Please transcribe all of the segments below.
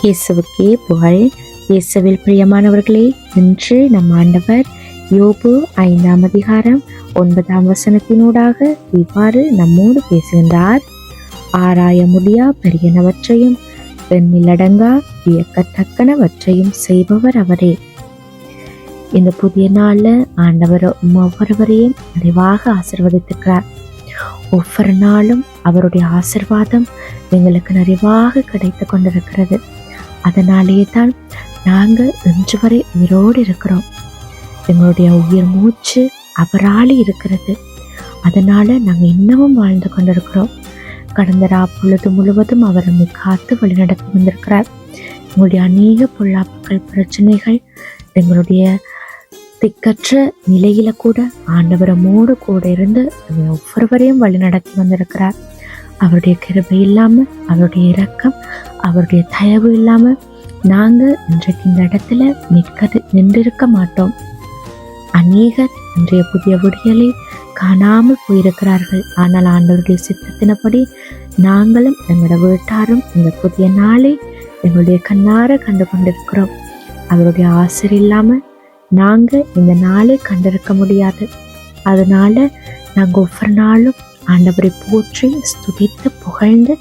இயேசுவுக்கே புகழ். இயேசுவில் பிரியமானவர்களே, இன்று நம் ஆண்டவர் யோபு 5ஆம் அதிகாரம் 9ஆம் வசனத்தினூடாக இவ்வாறு நம்மோடு பேசுகின்றார். ஆராய முடியா பெரியனவற்றையும் எண்ணிலடங்கா வியக்கத்தக்கனவற்றையும் செய்பவர் அவரே. இந்த புதிய நாள்ல ஆண்டவர் ஒவ்வொருவரையும் நிறைவாக ஆசீர்வதித்திருக்கிறார். ஒவ்வொரு நாளும் அவருடைய ஆசீர்வாதம் எங்களுக்கு நிறைவாக கிடைத்து கொண்டிருக்கிறது. அதனாலேயே தான் நாங்கள் இன்று வரை உயிரோடு இருக்கிறோம். எங்களுடைய உயிர் மூச்சு அவரால் இருக்கிறது. அதனால நாங்கள் இன்னமும் வாழ்ந்து கொண்டிருக்கிறோம். கடந்த பொழுது முழுவதும் அவர் நம்மை காத்து வழிநடத்தி வந்திருக்கிறார். எங்களுடைய அநேக பொல்லாப்புகள், பிரச்சனைகள், எங்களுடைய திக்கற்ற நிலையில கூட ஆண்டவர் நம்மோடு கூட இருந்து நம்ம ஒவ்வொருவரையும் வழி நடத்தி வந்திருக்கிறார். அவருடைய கிருபை இல்லாம, அவருடைய இரக்கம், அவருடைய தயவு இல்லாம நாங்க இன்றைக்கு இந்த இடத்துல நின்றிருக்க மாட்டோம். அநேகர் இன்றைய புதிய விடியலை காணாமல் போயிருக்கிறார்கள். ஆனால் ஆண்டவருடைய சித்தத்தினபடி நாங்களும் எங்களோட வீட்டாரும் இந்த புதிய நாளை எங்களுடைய கண்ணார கண்டு கொண்டிருக்கிறோம். அவருடைய ஆசிரியர் இல்லாம நாங்க இந்த நாளை கண்டிருக்க முடியாது. அதனால நாங்க ஒவ்வொரு நாளும் ஆண்டவரை போற்றி ஸ்துதித்து புகழ்ந்து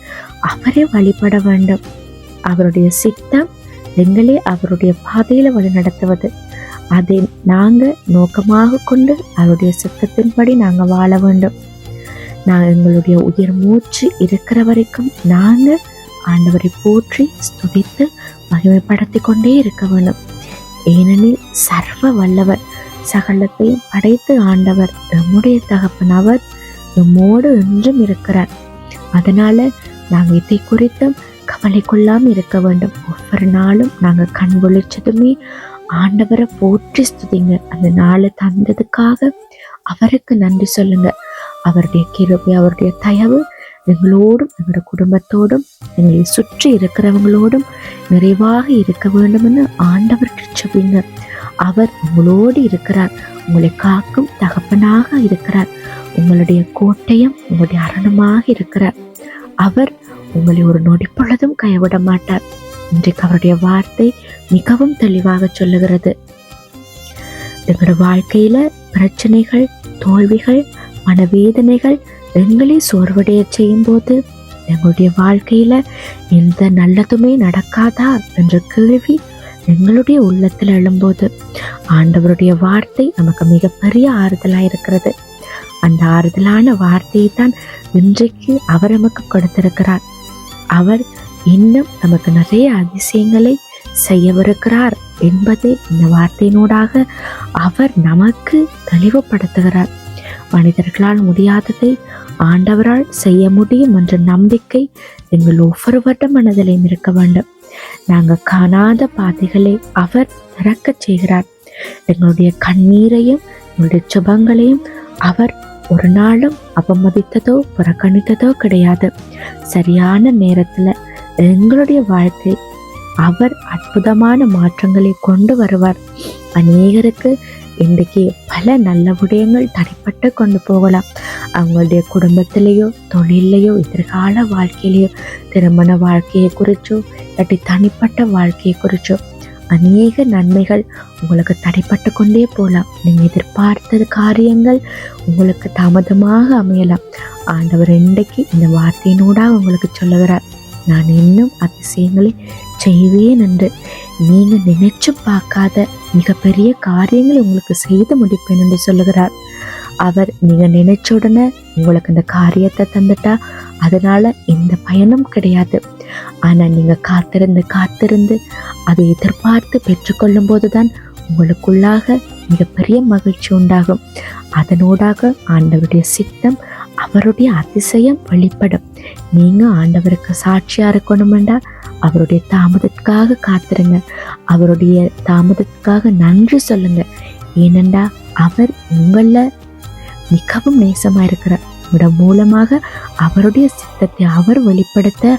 அவரை வழிபட வேண்டும். அவருடைய சித்தம் எங்களே அவருடைய பாதையில வழி நடத்துவது. அதை நாங்க நோக்கமாக கொண்டு அவருடைய சித்தத்தின்படி நாங்க வாழ வேண்டும். எங்களுடைய உயிர் மூச்சு இருக்கிற வரைக்கும் நாங்க ஆண்டவரை போற்றி ஸ்துதித்து மகிமைப்படுத்தி கொண்டே இருக்க வேண்டும். ஏனெனில் சர்வ வல்லவர், சகலத்தையும் படைத்து ஆண்டவர், நம்முடைய தகப்பன். அவர் நம்மோடு என்றும் இருக்கிறார். அதனால நாங்கள் இதை குறித்தும் கவலை கொள்ளாமல் இருக்க வேண்டும். ஒவ்வொரு நாளும் நாங்கள் கண் விழிச்சதுமே ஆண்டவரை போற்றி ஸ்துதிங்க. அந்த நாளை தந்ததுக்காக அவருக்கு நன்றி சொல்லுங்க. அவருடைய கிருபை, அவருடைய தயவு எங்களோடும், எங்களோட குடும்பத்தோடும், எங்களை சுற்றி இருக்கிறவங்களோடும் நிறைவாக இருக்க வேண்டும்னு ஆண்டவருக்கு செபிங்க. அவர் உங்களோடு இருக்கிறார். உங்களை காக்கும் தகப்பனாக இருக்கிறார். உங்களுடைய கோட்டையும் உங்களுடைய அரணுமாக இருக்கிறார். அவர் உங்களை ஒரு நொடி பொழுதும் கைவிட மாட்டார். இன்றைக்கு அவருடைய வார்த்தை மிகவும் தெளிவாக சொல்லுகிறது. எங்களோட வாழ்க்கையில பிரச்சனைகள், தோல்விகள், மனவேதனைகள் எங்களை சோர்வடைய செய்யும் போது, எங்களுடைய வாழ்க்கையில எந்த நல்லதுமே நடக்காதா என்ற கேள்வி எங்களுடைய உள்ளத்தில் எழும்போது ஆண்டவருடைய வார்த்தை நமக்கு மிகப்பெரிய ஆறுதலாக இருக்கிறது. அந்த ஆறுதலான வார்த்தையை தான் இன்றைக்கு அவர் நமக்கு கொடுத்திருக்கிறார். அவர் இன்னும் நமக்கு நிறைய அதிசயங்களை செய்யவிருக்கிறார் என்பதை இந்த வார்த்தையினூடாக அவர் நமக்கு தெளிவுபடுத்துகிறார். மனிதர்களால் முடியாததை ஆண்டவரால் செய்ய முடியும் என்ற நம்பிக்கை எங்கள் ஒவ்வொருவருடைய மனதிலையும் இருக்க வேண்டும். நாங்கள் காணாத பாதைகளை அவர் திறக்க செய்கிறார். எங்களுடைய கண்ணீரையும் எங்களுடைய சுபங்களையும் அவர் ஒரு நாளும் அவமதித்ததோ புறக்கணித்ததோ கிடையாது. சரியான நேரத்துல எங்களுடைய வாழ்க்கை அவர் அற்புதமான மாற்றங்களை கொண்டு வருவார். அநேகருக்கு இன்றைக்கு பல நல்ல விடயங்கள் தடைப்பட்டு கொண்டு போகலாம். அவங்களுடைய குடும்பத்திலேயோ, தொழிலையோ, எதிர்கால வாழ்க்கையிலையோ, திருமண வாழ்க்கையை குறிச்சோ, இல்லாட்டி தனிப்பட்ட வாழ்க்கையை குறிச்சோ அநேக நன்மைகள் உங்களுக்கு தடைப்பட்டு கொண்டே போகலாம். நீங்கள் எதிர்பார்த்த காரியங்கள் உங்களுக்கு தாமதமாக அமையலாம். ஆண்டவர் இன்றைக்கு இந்த வார்த்தையினூடாக உங்களுக்கு சொல்லுகிறார், நான் இன்னும் அதிசயங்களை செய்வேன் என்று. நீங்கள் நினைச்சு பார்க்காத மிகப்பெரிய காரியங்களை உங்களுக்கு செய்து முடிப்பேன் என்று சொல்லுகிறார். அவர் நீங்கள் நினைச்ச உடனே உங்களுக்கு இந்த காரியத்தை தந்துட்டா அதனால எந்த பயனும் கிடையாது. ஆனால் நீங்கள் காத்திருந்து அதை எதிர்பார்த்து பெற்றுக்கொள்ளும் போதுதான் உங்களுக்குள்ளாக மிகப்பெரிய மகிழ்ச்சி உண்டாகும். அதனூடாக ஆண்டவருடைய சித்தம், அவருடைய அதிசயம் வெளிப்படும். நீங்கள் ஆண்டவருக்கு சாட்சியாக இருக்கணுமெண்டா அவருடைய தாமதத்துக்காக காத்திருங்க. அவருடைய தாமதத்துக்காக நன்றி சொல்லுங்க. ஏனெண்டா அவர் உங்களை மிகவும் நேசமாக இருக்கிறார். உங்களோட மூலமாக அவருடைய சித்தத்தை அவர் வெளிப்படுத்த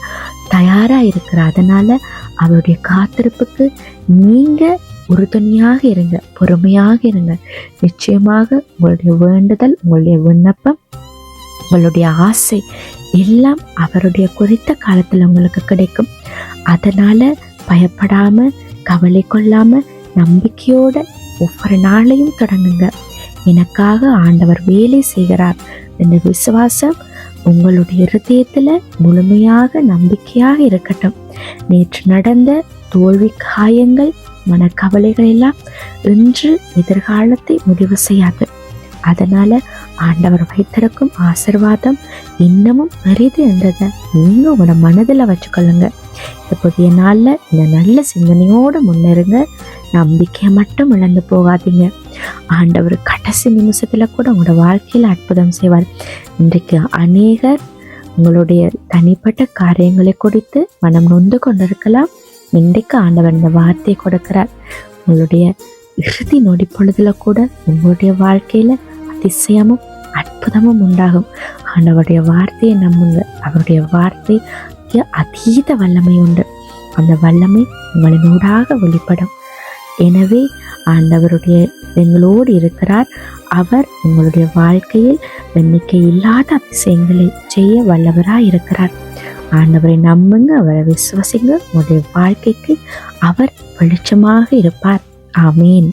தயாராக இருக்கிறார். அதனால அவருடைய காத்திருப்புக்கு நீங்க உறுதுணையாக இருங்க, பொறுமையாக இருங்க. நிச்சயமாக உங்களுடைய வேண்டுதல், உங்களுடைய விண்ணப்பம், உங்களுடைய ஆசை எல்லாம் அவருடைய குறித்த காலத்தில் உங்களுக்கு கிடைக்கும். அதனால பயப்படாம, கவலை கொள்ளாம, நம்பிக்கையோட ஒவ்வொரு நாளையும் தொடங்குங்க. எனக்காக ஆண்டவர் வேலை செய்கிறார் என்ற விசுவாசம் உங்களுடைய இருதயத்துல முழுமையாக நம்பிக்கையாக இருக்கட்டும். நேற்று நடந்த தோல்வி, காயங்கள், மனக்கவலைகள் எல்லாம் இன்று எதிர்காலத்தை முடிவு செய்யாது. அதனால ஆண்டவர் வைத்திருக்கும் ஆசீர்வாதம் இன்னமும் பெரிது என்றதை நீங்க உங்களோட மனதில் வச்சுக்கொள்ளுங்க. இந்த புதிய நாள்ல இந்த நல்ல சிந்தனையோடு முன்னேறுங்க. நம்பிக்கையை மட்டும் இழந்து போகாதீங்க. ஆண்டவர் கடைசி நிமிஷத்துல கூட உங்களோட வாழ்க்கையில அற்புதம் செய்வார். இன்றைக்கு அநேகர் உங்களுடைய தனிப்பட்ட காரியங்களை குறித்து மனம் நொந்து கொண்டிருக்கலாம். இன்றைக்கு ஆண்டவர் இந்த வார்த்தையை கொடுக்கிறார். உங்களுடைய இறுதி நொடி பொழுதுல கூட உங்களுடைய வாழ்க்கையில அதிசயமும் அற்புதமும் உண்டாகும். ஆண்டவருடைய வார்த்தையை நம்புங்க. அவருடைய வார்த்தைக்கு அதீத வல்லமை உண்டு. அந்த வல்லமை உங்களினூடாக வெளிப்படும். எனவே ஆண்டவருடைய எங்களோடு இருக்கிறார். அவர் உங்களுடைய வாழ்க்கையில் எண்ணிக்கை இல்லாத அதிசயங்களை செய்ய வல்லவராய் இருக்கிறார். ஆண்டவரை நம்புங்க, அவரை விசுவாசிங்க. உங்களுடைய வாழ்க்கைக்கு அவர் வெளிச்சமாக இருப்பார். ஆமேன்.